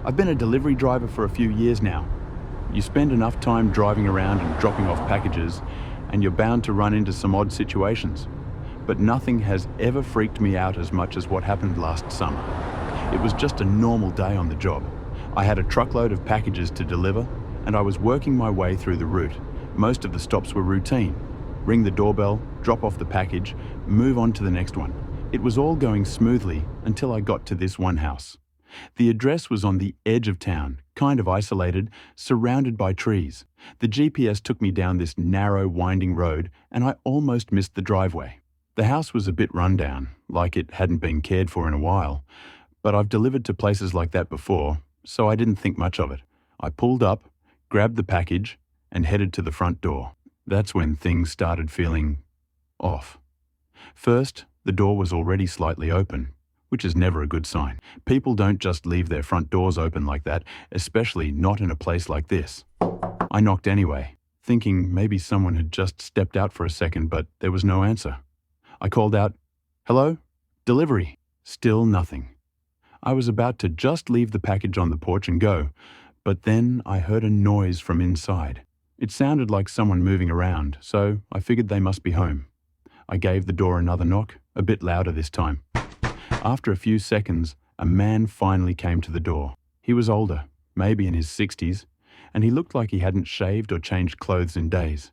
I've been a delivery driver for a few years now. You spend enough time driving around and dropping off packages, and you're bound to run into some odd situations. But nothing has ever freaked me out as much as what happened last summer. It was just a normal day on the job. I had a truckload of packages to deliver, and I was working my way through the route. Most of the stops were routine. Ring the doorbell, drop off the package, move on to the next one. It was all going smoothly until I got to this one house. The address was on the edge of town, kind of isolated, surrounded by trees. The GPS took me down this narrow, winding road, and I almost missed the driveway. The house was a bit rundown, like it hadn't been cared for in a while, but I've delivered to places like that before, so I didn't think much of it. I pulled up, grabbed the package, and headed to the front door. That's when things started feeling off. First, the door was already slightly open, which is never a good sign. People don't just leave their front doors open like that, especially not in a place like this. I knocked anyway, thinking maybe someone had just stepped out for a second, but there was no answer. I called out, "Hello? Delivery." Still nothing. I was about to just leave the package on the porch and go, but then I heard a noise from inside. It sounded like someone moving around, so I figured they must be home. I gave the door another knock, a bit louder this time. After a few seconds, a man finally came to the door. He was older, maybe in his 60s, and he looked like he hadn't shaved or changed clothes in days.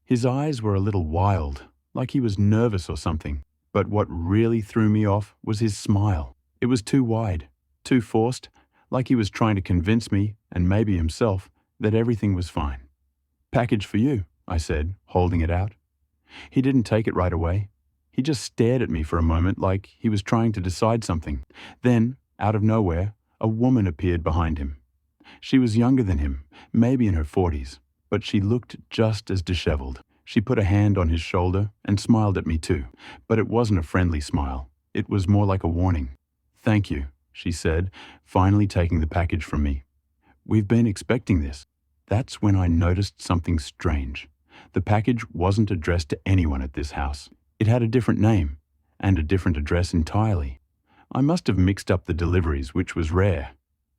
His eyes were a little wild, like he was nervous or something, but what really threw me off was his smile. It was too wide, too forced, like he was trying to convince me, and maybe himself, that everything was fine. "Package for you," I said, holding it out. He didn't take it right away. He just stared at me for a moment like he was trying to decide something. Then, out of nowhere, a woman appeared behind him. She was younger than him, maybe in her 40s, but she looked just as disheveled. She put a hand on his shoulder and smiled at me too, but it wasn't a friendly smile. It was more like a warning. "Thank you," she said, finally taking the package from me. "We've been expecting this." That's when I noticed something strange. The package wasn't addressed to anyone at this house. It had a different name and a different address entirely. I must have mixed up the deliveries, which was rare,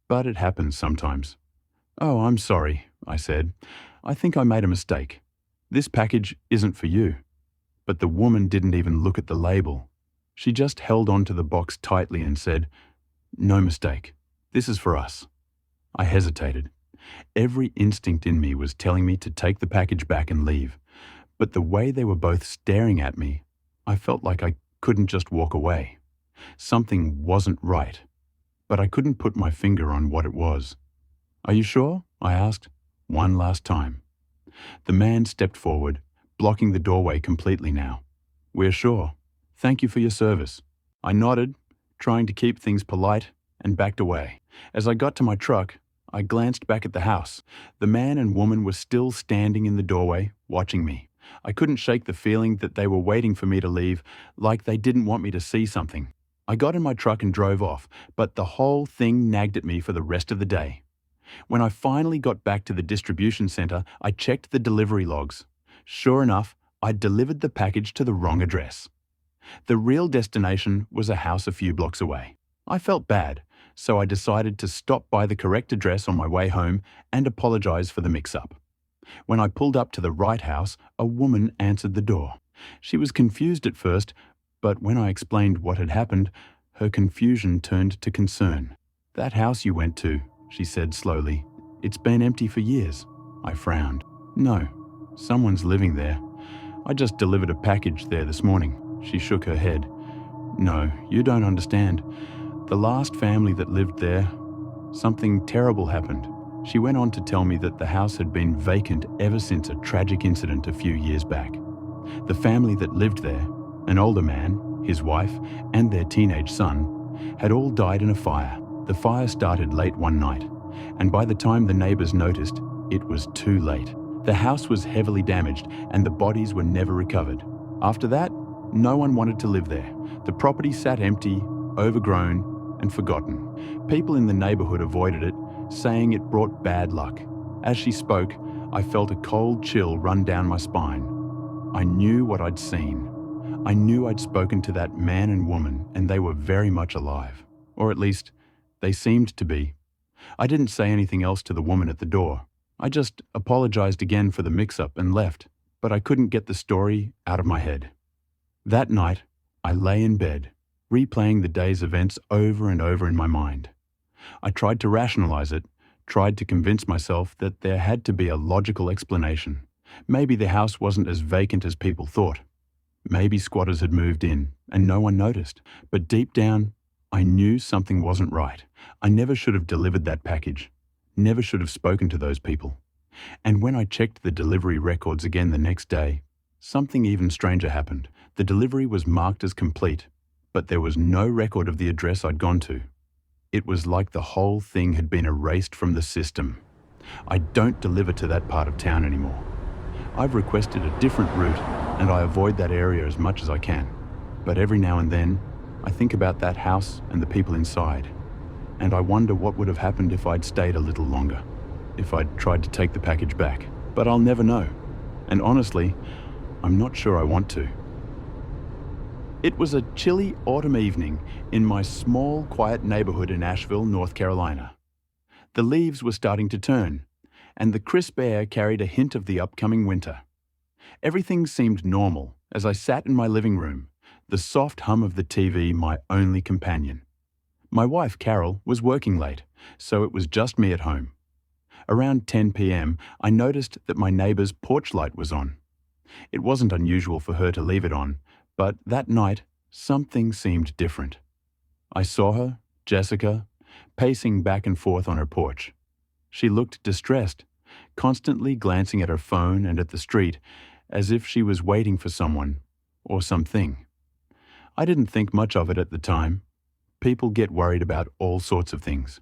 but it happens sometimes. "Oh, I'm sorry," I said. "I think I made a mistake. This package isn't for you." But the woman didn't even look at the label. She just held onto the box tightly and said, "No mistake. This is for us." I hesitated. Every instinct in me was telling me to take the package back and leave, but the way they were both staring at me, I felt like I couldn't just walk away. Something wasn't right, but I couldn't put my finger on what it was. "Are you sure?" I asked, one last time. The man stepped forward, blocking the doorway completely now. "We're sure. Thank you for your service." I nodded, trying to keep things polite, and backed away. As I got to my truck, I glanced back at the house. The man and woman were still standing in the doorway, watching me. I couldn't shake the feeling that they were waiting for me to leave, like they didn't want me to see something. I got in my truck and drove off, but the whole thing nagged at me for the rest of the day. When I finally got back to the distribution center, I checked the delivery logs. Sure enough, I'd delivered the package to the wrong address. The real destination was a house a few blocks away. I felt bad, so I decided to stop by the correct address on my way home and apologize for the mix-up. When I pulled up to the right house, a woman answered the door. She was confused at first, but when I explained what had happened, her confusion turned to concern. "That house you went to," she said slowly, "it's been empty for years." I frowned. "No, someone's living there. I just delivered a package there this morning." She shook her head. "No, you don't understand. The last family that lived there, something terrible happened." She went on to tell me that the house had been vacant ever since a tragic incident a few years back. The family that lived there, an older man, his wife, and their teenage son, had all died in a fire. The fire started late one night, and by the time the neighbors noticed, it was too late. The house was heavily damaged, and the bodies were never recovered. After that, no one wanted to live there. The property sat empty, overgrown, and forgotten. People in the neighborhood avoided it, saying it brought bad luck. As she spoke, I felt a cold chill run down my spine. I knew what I'd seen. I knew I'd spoken to that man and woman, and they were very much alive. Or at least, they seemed to be. I didn't say anything else to the woman at the door. I just apologized again for the mix-up and left, but I couldn't get the story out of my head. That night, I lay in bed, replaying the day's events over and over in my mind. I tried to rationalize it, tried to convince myself that there had to be a logical explanation. Maybe the house wasn't as vacant as people thought. Maybe squatters had moved in and no one noticed. But deep down, I knew something wasn't right. I never should have delivered that package. Never should have spoken to those people. And when I checked the delivery records again the next day, something even stranger happened. The delivery was marked as complete, but there was no record of the address I'd gone to. It was like the whole thing had been erased from the system. I don't deliver to that part of town anymore. I've requested a different route, and I avoid that area as much as I can. But every now and then, I think about that house and the people inside, and I wonder what would have happened if I'd stayed a little longer, if I'd tried to take the package back. But I'll never know. And honestly, I'm not sure I want to. It was a chilly autumn evening in my small, quiet neighborhood in Asheville, North Carolina. The leaves were starting to turn, and the crisp air carried a hint of the upcoming winter. Everything seemed normal as I sat in my living room, the soft hum of the TV my only companion. My wife, Carol, was working late, so it was just me at home. Around 10 p.m., I noticed that my neighbor's porch light was on. It wasn't unusual for her to leave it on, but that night, something seemed different. I saw her, Jessica, pacing back and forth on her porch. She looked distressed, constantly glancing at her phone and at the street, as if she was waiting for someone or something. I didn't think much of it at the time. People get worried about all sorts of things.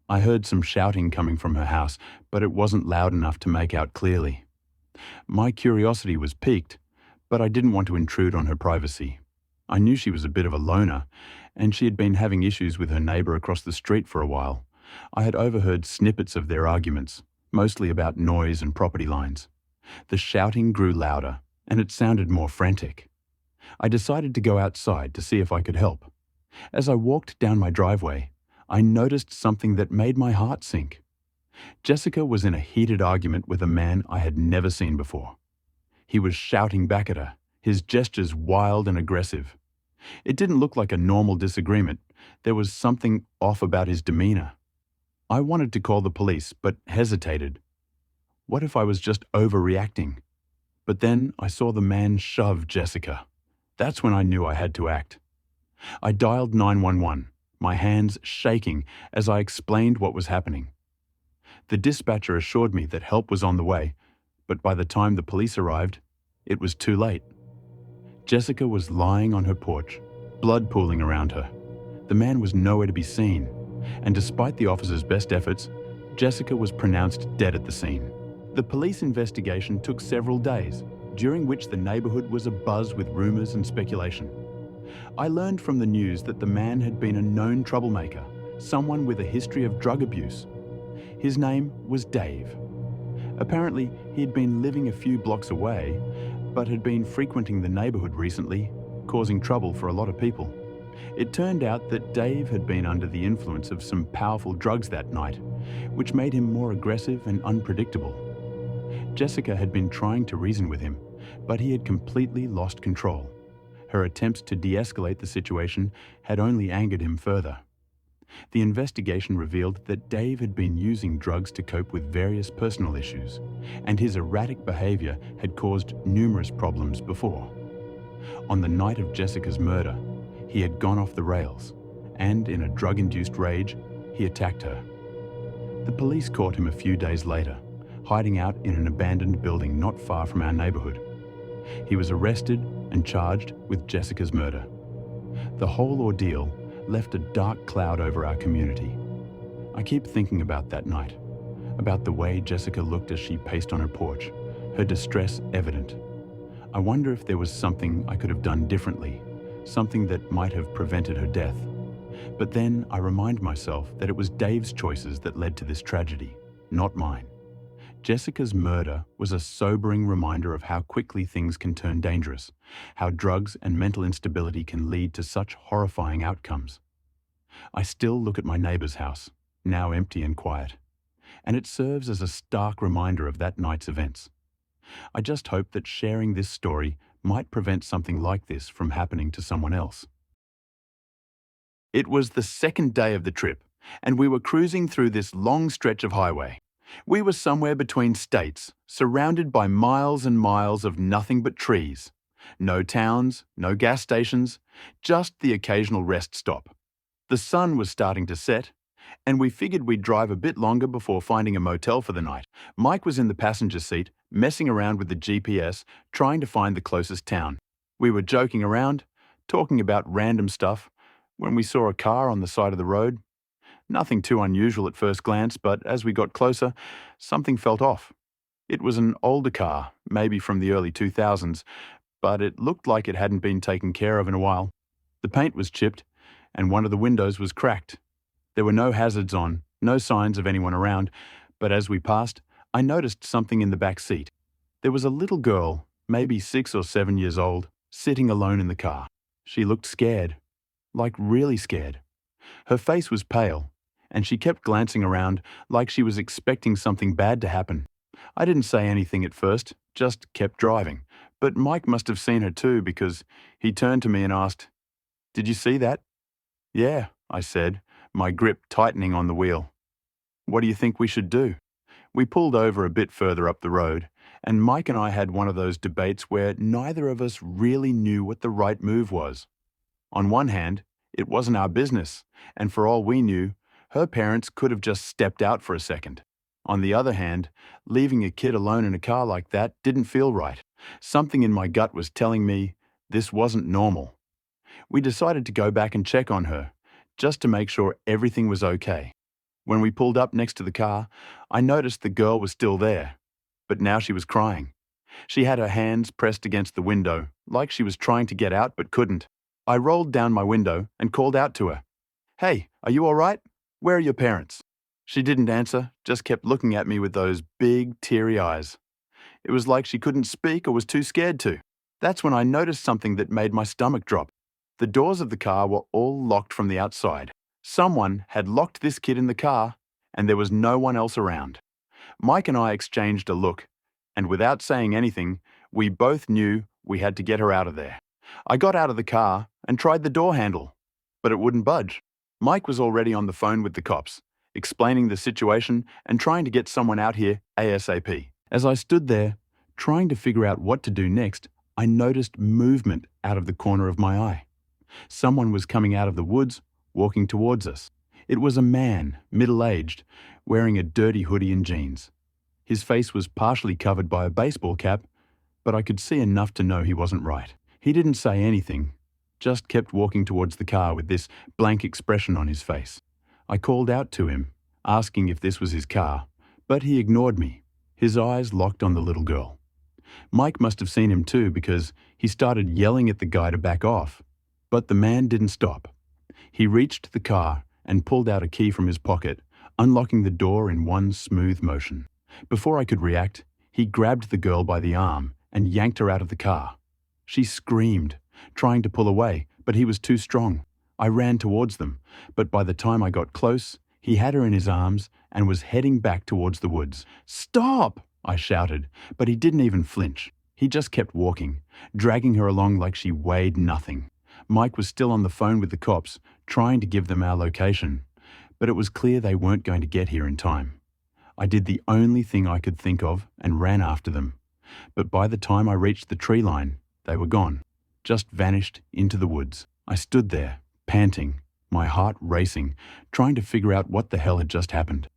I heard some shouting coming from her house, but it wasn't loud enough to make out clearly. My curiosity was piqued, but I didn't want to intrude on her privacy. I knew she was a bit of a loner, and she had been having issues with her neighbor across the street for a while. I had overheard snippets of their arguments, mostly about noise and property lines. The shouting grew louder, and it sounded more frantic. I decided to go outside to see if I could help. As I walked down my driveway, I noticed something that made my heart sink. Jessica was in a heated argument with a man I had never seen before. He was shouting back at her, his gestures wild and aggressive. It didn't look like a normal disagreement. There was something off about his demeanor. I wanted to call the police, but hesitated. What if I was just overreacting? But then I saw the man shove Jessica. That's when I knew I had to act. I dialed 911, my hands shaking as I explained what was happening. The dispatcher assured me that help was on the way, but by the time the police arrived, it was too late. Jessica was lying on her porch, blood pooling around her. The man was nowhere to be seen, and despite the officer's best efforts, Jessica was pronounced dead at the scene. The police investigation took several days, during which the neighborhood was abuzz with rumors and speculation. I learned from the news that the man had been a known troublemaker, someone with a history of drug abuse. His name was Dave. Apparently, he had been living a few blocks away, but had been frequenting the neighborhood recently, causing trouble for a lot of people. It turned out that Dave had been under the influence of some powerful drugs that night, which made him more aggressive and unpredictable. Jessica had been trying to reason with him, but he had completely lost control. Her attempts to de-escalate the situation had only angered him further. The investigation revealed that Dave had been using drugs to cope with various personal issues, and his erratic behavior had caused numerous problems before. On the night of Jessica's murder, he had gone off the rails, and in a drug-induced rage, he attacked her. The police caught him a few days later, hiding out in an abandoned building not far from our neighborhood. He was arrested and charged with Jessica's murder. The whole ordeal left a dark cloud over our community. I keep thinking about that night, about the way Jessica looked as she paced on her porch, her distress evident. I wonder if there was something I could have done differently, something that might have prevented her death. But then I remind myself that it was Dave's choices that led to this tragedy, not mine. Jessica's murder was a sobering reminder of how quickly things can turn dangerous, how drugs and mental instability can lead to such horrifying outcomes. I still look at my neighbor's house, now empty and quiet, and it serves as a stark reminder of that night's events. I just hope that sharing this story might prevent something like this from happening to someone else. It was the second day of the trip, and we were cruising through this long stretch of highway. We were somewhere between states, surrounded by miles and miles of nothing but trees. No towns, no gas stations, just the occasional rest stop. The sun was starting to set, and we figured we'd drive a bit longer before finding a motel for the night. Mike was in the passenger seat, messing around with the GPS, trying to find the closest town. We were joking around, talking about random stuff, when we saw a car on the side of the road. Nothing too unusual at first glance, but as we got closer, something felt off. It was an older car, maybe from the early 2000s, but it looked like it hadn't been taken care of in a while. The paint was chipped, and one of the windows was cracked. There were no hazards on, no signs of anyone around, but as we passed, I noticed something in the back seat. There was a little girl, maybe 6 or 7 years old, sitting alone in the car. She looked scared, like really scared. Her face was pale, and she kept glancing around like she was expecting something bad to happen. I didn't say anything at first, just kept driving, but Mike must have seen her too because he turned to me and asked, "Did you see that?" "Yeah," I said, my grip tightening on the wheel. "What do you think we should do?" We pulled over a bit further up the road, and Mike and I had one of those debates where neither of us really knew what the right move was. On one hand, it wasn't our business, and for all we knew, her parents could have just stepped out for a second. On the other hand, leaving a kid alone in a car like that didn't feel right. Something in my gut was telling me this wasn't normal. We decided to go back and check on her, just to make sure everything was okay. When we pulled up next to the car, I noticed the girl was still there, but now she was crying. She had her hands pressed against the window, like she was trying to get out but couldn't. I rolled down my window and called out to her. "Hey, are you all right? Where are your parents?" She didn't answer, just kept looking at me with those big, teary eyes. It was like she couldn't speak or was too scared to. That's when I noticed something that made my stomach drop. The doors of the car were all locked from the outside. Someone had locked this kid in the car, and there was no one else around. Mike and I exchanged a look, and without saying anything, we both knew we had to get her out of there. I got out of the car and tried the door handle, but it wouldn't budge. Mike was already on the phone with the cops, explaining the situation and trying to get someone out here ASAP. As I stood there, trying to figure out what to do next, I noticed movement out of the corner of my eye. Someone was coming out of the woods, walking towards us. It was a man, middle-aged, wearing a dirty hoodie and jeans. His face was partially covered by a baseball cap, but I could see enough to know he wasn't right. He didn't say anything, just kept walking towards the car with this blank expression on his face. I called out to him, asking if this was his car, but he ignored me, his eyes locked on the little girl. Mike must have seen him too because he started yelling at the guy to back off, but the man didn't stop. He reached the car and pulled out a key from his pocket, unlocking the door in one smooth motion. Before I could react, he grabbed the girl by the arm and yanked her out of the car. She screamed, trying to pull away, but he was too strong. I ran towards them, but by the time I got close, he had her in his arms and was heading back towards the woods. "Stop!" I shouted, but he didn't even flinch. He just kept walking, dragging her along like she weighed nothing. Mike was still on the phone with the cops, trying to give them our location, but it was clear they weren't going to get here in time. I did the only thing I could think of and ran after them, but by the time I reached the tree line, they were gone, just vanished into the woods. I stood there, panting, my heart racing, trying to figure out what the hell had just happened.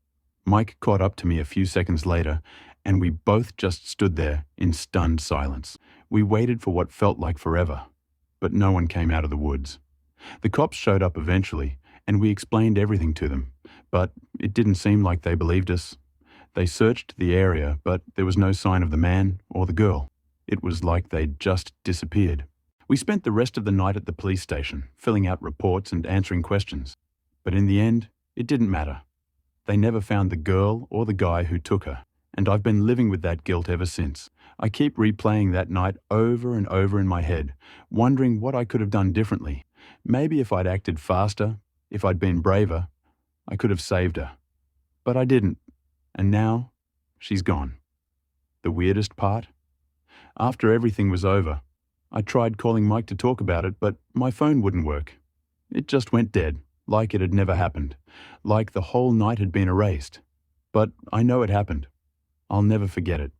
Mike caught up to me a few seconds later, and we both just stood there in stunned silence. We waited for what felt like forever, but no one came out of the woods. The cops showed up eventually, and we explained everything to them, but it didn't seem like they believed us. They searched the area, but there was no sign of the man or the girl. It was like they'd just disappeared. We spent the rest of the night at the police station, filling out reports and answering questions. But in the end, it didn't matter. They never found the girl or the guy who took her, and I've been living with that guilt ever since. I keep replaying that night over and over in my head, wondering what I could have done differently. Maybe if I'd acted faster, if I'd been braver, I could have saved her. But I didn't. And now, she's gone. The weirdest part? After everything was over, I tried calling Mike to talk about it, but my phone wouldn't work. It just went dead, like it had never happened, like the whole night had been erased. But I know it happened. I'll never forget it.